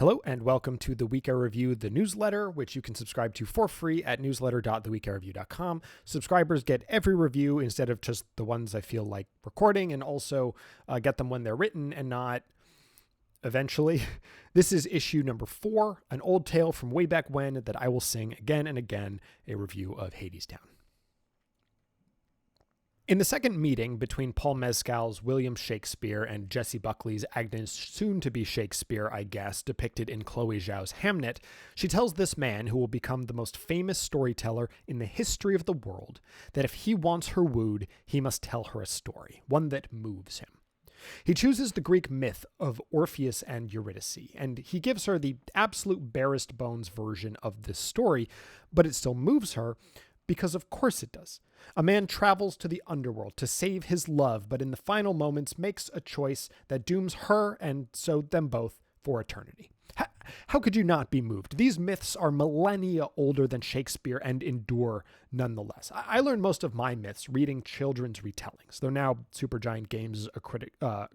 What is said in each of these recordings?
Hello and welcome to The Week I Review, the newsletter, which you can subscribe to for free at newsletter.theweekareview.com. Subscribers get every review instead of just the ones I feel like recording, and also get them when they're written and not eventually. This is issue number 4, an old tale from way back when that I will sing again and again, a review of Hadestown. In the second meeting between Paul Mescal's William Shakespeare and Jessie Buckley's Agnes soon-to-be Shakespeare, I guess, depicted in Chloe Zhao's Hamnet, she tells this man, who will become the most famous storyteller in the history of the world, that if he wants her wooed, he must tell her a story, one that moves him. He chooses the Greek myth of Orpheus and Eurydice, and he gives her the absolute barest bones version of this story, but it still moves her, because of course it does. A man travels to the underworld to save his love, but in the final moments makes a choice that dooms her and so them both for eternity. How could you not be moved? These myths are millennia older than Shakespeare and endure nonetheless. I learned most of my myths reading children's retellings, though now Supergiant Games'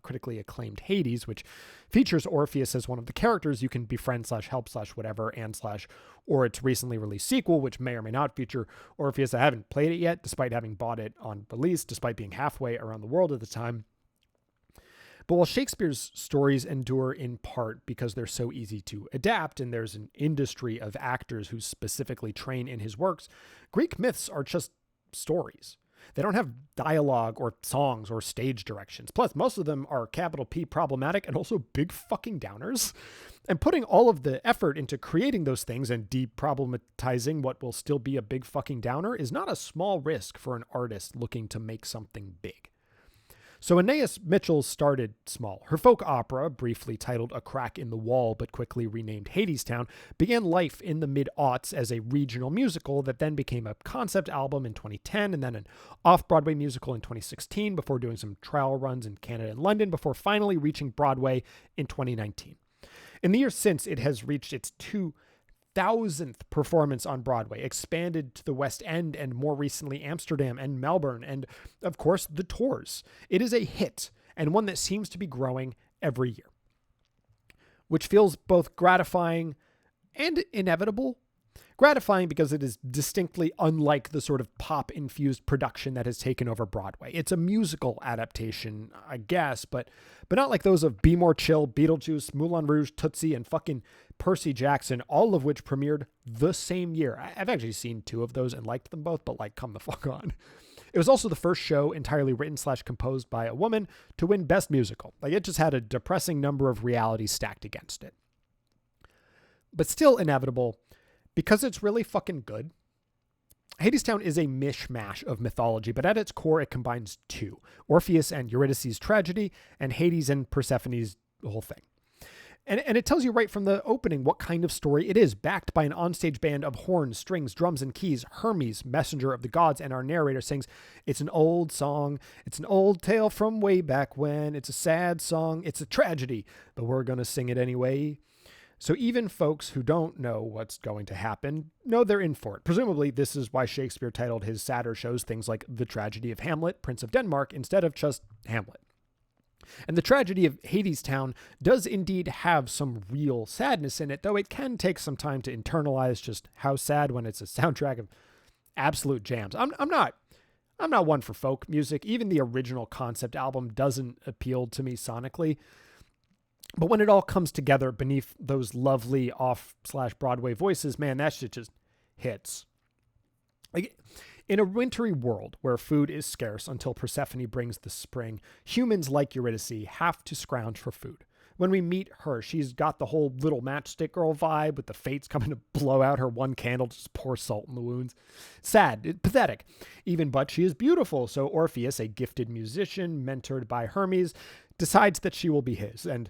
critically acclaimed Hades, which features Orpheus as one of the characters you can befriend /help /whatever and or its recently released sequel, which may or may not feature Orpheus. I haven't played it yet, despite having bought it on release, despite being halfway around the world at the time. But while Shakespeare's stories endure in part because they're so easy to adapt and there's an industry of actors who specifically train in his works, Greek myths are just stories. They don't have dialogue or songs or stage directions. Plus, most of them are capital P problematic and also big fucking downers. And putting all of the effort into creating those things and deproblematizing what will still be a big fucking downer is not a small risk for an artist looking to make something big. So Anais Mitchell started small. Her folk opera, briefly titled A Crack in the Wall but quickly renamed Hadestown, began life in the mid-aughts as a regional musical that then became a concept album in 2010 and then an off-Broadway musical in 2016 before doing some trial runs in Canada and London before finally reaching Broadway in 2019. In the years since, it has reached its 2,000th performance on Broadway, expanded to the West End and more recently Amsterdam and Melbourne, and of course the tours. It is a hit and one that seems to be growing every year, which feels both gratifying and inevitable. Gratifying because it is distinctly unlike the sort of pop-infused production that has taken over Broadway. It's a musical adaptation, I guess, but not like those of Be More Chill, Beetlejuice, Moulin Rouge, Tootsie, and fucking Percy Jackson, all of which premiered the same year. I've actually seen 2 of those and liked them both, but come the fuck on. It was also the first show entirely written / composed by a woman to win Best Musical. It just had a depressing number of realities stacked against it. But still inevitable, because it's really fucking good. Hadestown is a mishmash of mythology, but at its core, it combines 2. Orpheus and Eurydice's tragedy, and Hades and Persephone's whole thing. And it tells you right from the opening what kind of story it is, backed by an onstage band of horns, strings, drums, and keys. Hermes, messenger of the gods, and our narrator sings, "It's an old song, it's an old tale from way back when, it's a sad song, it's a tragedy, but we're gonna sing it anyway." So even folks who don't know what's going to happen know they're in for it. Presumably, this is why Shakespeare titled his sadder shows things like The Tragedy of Hamlet, Prince of Denmark, instead of just Hamlet. And the tragedy of Hadestown does indeed have some real sadness in it, though it can take some time to internalize just how sad when it's a soundtrack of absolute jams. I'm not one for folk music. Even the original concept album doesn't appeal to me sonically. But when it all comes together beneath those lovely off/Broadway voices, man, that shit just hits. In a wintry world where food is scarce until Persephone brings the spring, humans like Eurydice have to scrounge for food. When we meet her, she's got the whole little matchstick girl vibe with the fates coming to blow out her one candle to just pour salt in the wounds. Sad, pathetic, but she is beautiful. So Orpheus, a gifted musician mentored by Hermes, decides that she will be his. And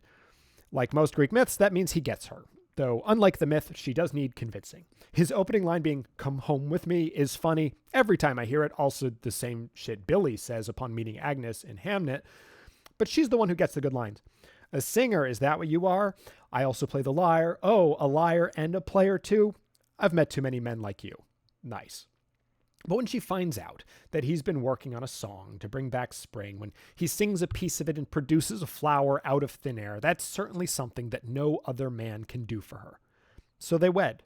like most Greek myths, that means he gets her. Though, unlike the myth, she does need convincing. His opening line being, "Come home with me," is funny every time I hear it. Also, the same shit Billy says upon meeting Agnes in Hamnet. But she's the one who gets the good lines. "A singer, is that what you are? I also play the lyre. Oh, a liar and a player too? I've met too many men like you." Nice. But when she finds out that he's been working on a song to bring back spring, when he sings a piece of it and produces a flower out of thin air, that's certainly something that no other man can do for her. So they wed.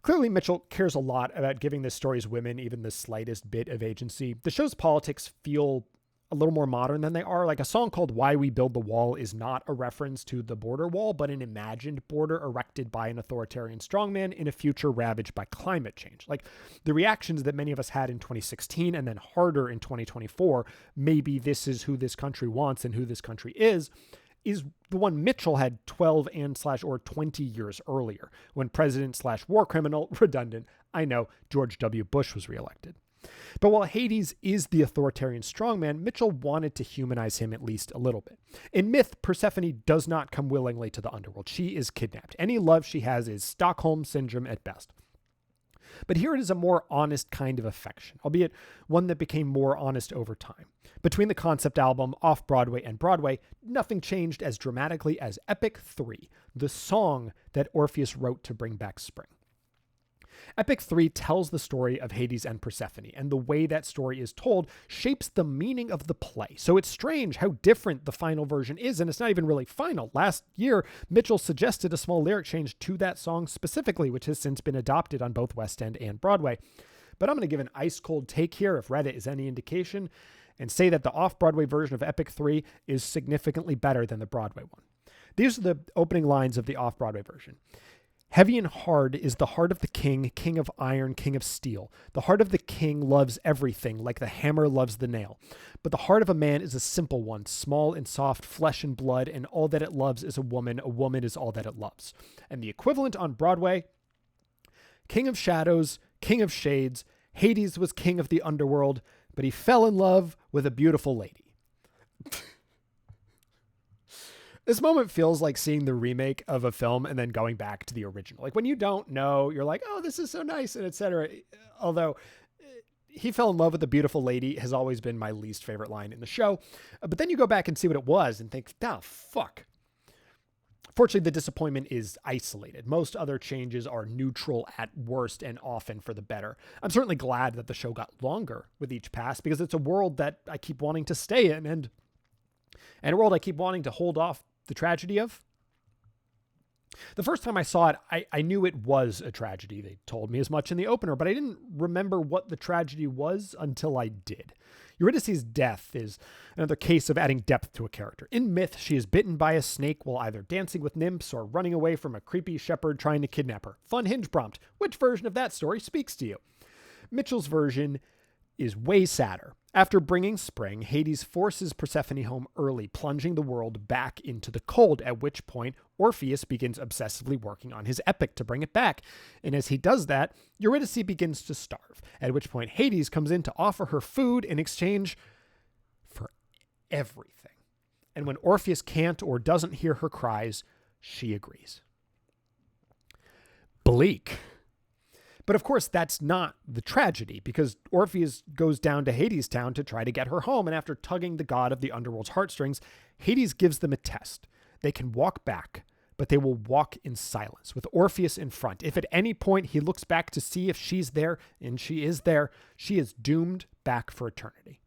Clearly, Mitchell cares a lot about giving this story's women even the slightest bit of agency. The show's politics feel a little more modern than they are. Like a song called Why We Build the Wall is not a reference to the border wall, but an imagined border erected by an authoritarian strongman in a future ravaged by climate change. Like the reactions that many of us had in 2016 and then harder in 2024, maybe this is who this country wants and who this country is the one Mitchell had 12 and/or 20 years earlier when president/war criminal, redundant, I know, George W. Bush was reelected. But while Hades is the authoritarian strongman, Mitchell wanted to humanize him at least a little bit. In myth, Persephone does not come willingly to the underworld. She is kidnapped. Any love she has is Stockholm Syndrome at best. But here it is a more honest kind of affection, albeit one that became more honest over time. Between the concept album, Off-Broadway, and Broadway, nothing changed as dramatically as Epic 3, the song that Orpheus wrote to bring back spring. Epic 3 tells the story of Hades and Persephone, and the way that story is told shapes the meaning of the play. So it's strange how different the final version is, and it's not even really final. Last year, Mitchell suggested a small lyric change to that song specifically, which has since been adopted on both West End and Broadway. But I'm going to give an ice-cold take here, if Reddit is any indication, and say that the off-Broadway version of Epic 3 is significantly better than the Broadway one. These are the opening lines of the off-Broadway version. Heavy and hard is the heart of the king, king of iron, king of steel. The heart of the king loves everything, like the hammer loves the nail. But the heart of a man is a simple one, small and soft, flesh and blood, and all that it loves is a woman is all that it loves. And the equivalent on Broadway, king of shadows, king of shades, Hades was king of the underworld, but he fell in love with a beautiful lady. This moment feels like seeing the remake of a film and then going back to the original. Like when you don't know, you're like, oh, this is so nice, and etc. Although he fell in love with a beautiful lady has always been my least favorite line in the show. But then you go back and see what it was and think, fuck. Fortunately, the disappointment is isolated. Most other changes are neutral at worst and often for the better. I'm certainly glad that the show got longer with each pass because it's a world that I keep wanting to stay in and a world I keep wanting to hold off the tragedy of. The first time I saw it, I knew it was a tragedy. They told me as much in the opener, but I didn't remember what the tragedy was until I did. Eurydice's death is another case of adding depth to a character. In myth, she is bitten by a snake while either dancing with nymphs or running away from a creepy shepherd trying to kidnap her. Fun hinge prompt. Which version of that story speaks to you? Mitchell's version is way sadder. After bringing spring, Hades forces Persephone home early, plunging the world back into the cold, at which point Orpheus begins obsessively working on his epic to bring it back. And as he does that, Eurydice begins to starve, at which point Hades comes in to offer her food in exchange for everything. And when Orpheus can't or doesn't hear her cries, she agrees. Bleak. But of course, that's not the tragedy, because Orpheus goes down to Hadestown to try to get her home, and after tugging the god of the underworld's heartstrings, Hades gives them a test. They can walk back, but they will walk in silence, with Orpheus in front. If at any point he looks back to see if she's there, and she is there, she is doomed back for eternity.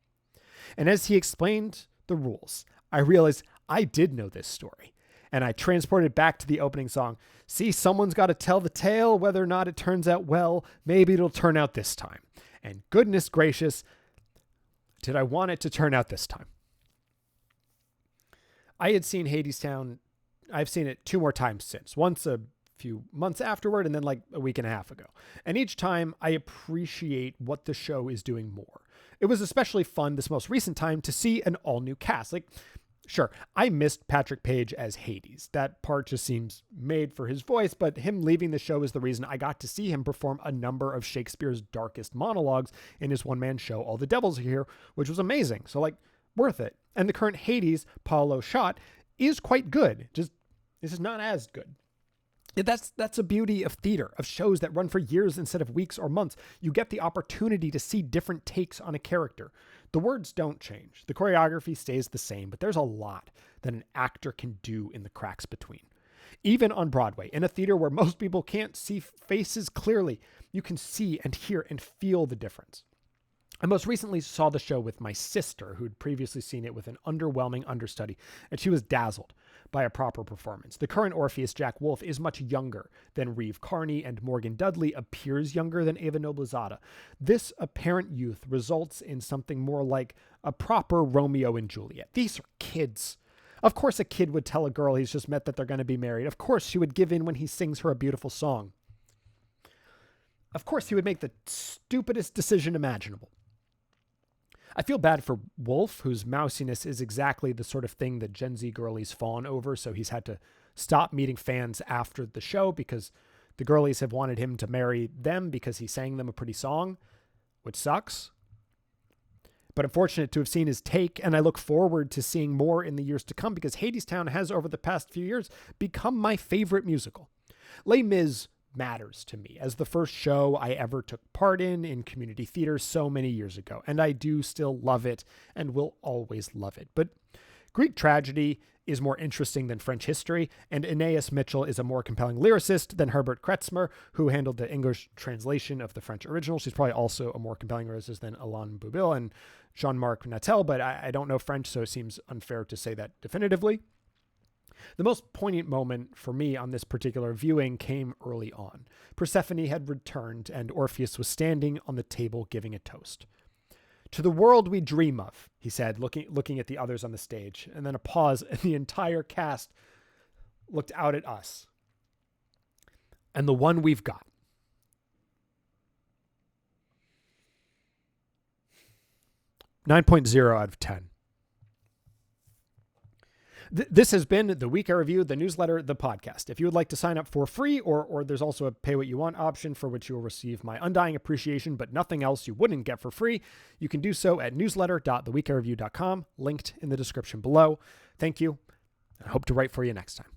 And as he explained the rules, I realized I did know this story. And I transported back to the opening song. See, someone's got to tell the tale, whether or not it turns out well. Maybe it'll turn out this time. And goodness gracious, did I want it to turn out this time. I had seen Hadestown. I've seen it 2 more times since. Once a few months afterward, and then like a week and a half ago. And each time I appreciate what the show is doing more. It was especially fun this most recent time to see an all-new cast. Like, sure, I missed Patrick Page as Hades. That part just seems made for his voice, but him leaving the show is the reason I got to see him perform a number of Shakespeare's darkest monologues in his one-man show, All the Devils Are Here, which was amazing. So, like, worth it. And the current Hades, Paolo Schott, is quite good. Just, this is not as good. That's a beauty of theater, of shows that run for years instead of weeks or months. You get the opportunity to see different takes on a character. The words don't change. The choreography stays the same, but there's a lot that an actor can do in the cracks between. Even on Broadway, in a theater where most people can't see faces clearly, you can see and hear and feel the difference. I most recently saw the show with my sister, who'd previously seen it with an underwhelming understudy, and she was dazzled by a proper performance. The current Orpheus, Jack Wolf, is much younger than Reeve Carney, and Morgan Dudley appears younger than Ava Noblezada. This apparent youth results in something more like a proper Romeo and Juliet. These are kids. Of course a kid would tell a girl he's just met that they're going to be married. Of course she would give in when he sings her a beautiful song. Of course he would make the stupidest decision imaginable. I feel bad for Wolf, whose mousiness is exactly the sort of thing that Gen Z girlies fawn over, so he's had to stop meeting fans after the show because the girlies have wanted him to marry them because he sang them a pretty song, which sucks. But I'm fortunate to have seen his take, and I look forward to seeing more in the years to come because Hadestown has, over the past few years, become my favorite musical. Les Mis matters to me as the first show I ever took part in community theater so many years ago, and I do still love it and will always love it. But Greek tragedy is more interesting than French history, and Aeneas Mitchell is a more compelling lyricist than Herbert Kretzmer, who handled the English translation of the French original. She's probably also a more compelling lyricist than Alain Boublil and Jean-Marc Natel, but I don't know French, so it seems unfair to say that definitively. The most poignant moment for me on this particular viewing came early on. Persephone had returned, and Orpheus was standing on the table giving a toast. "To the world we dream of," he said, looking at the others on the stage, and then a pause, and the entire cast looked out at us. "And the one we've got." .0 out of 10. This has been The Week I Reviewed, the newsletter, the podcast. If you would like to sign up for free, or there's also a pay what you want option for which you will receive my undying appreciation, but nothing else you wouldn't get for free, you can do so at newsletter.theweekireviewed.com, linked in the description below. Thank you. I hope to write for you next time.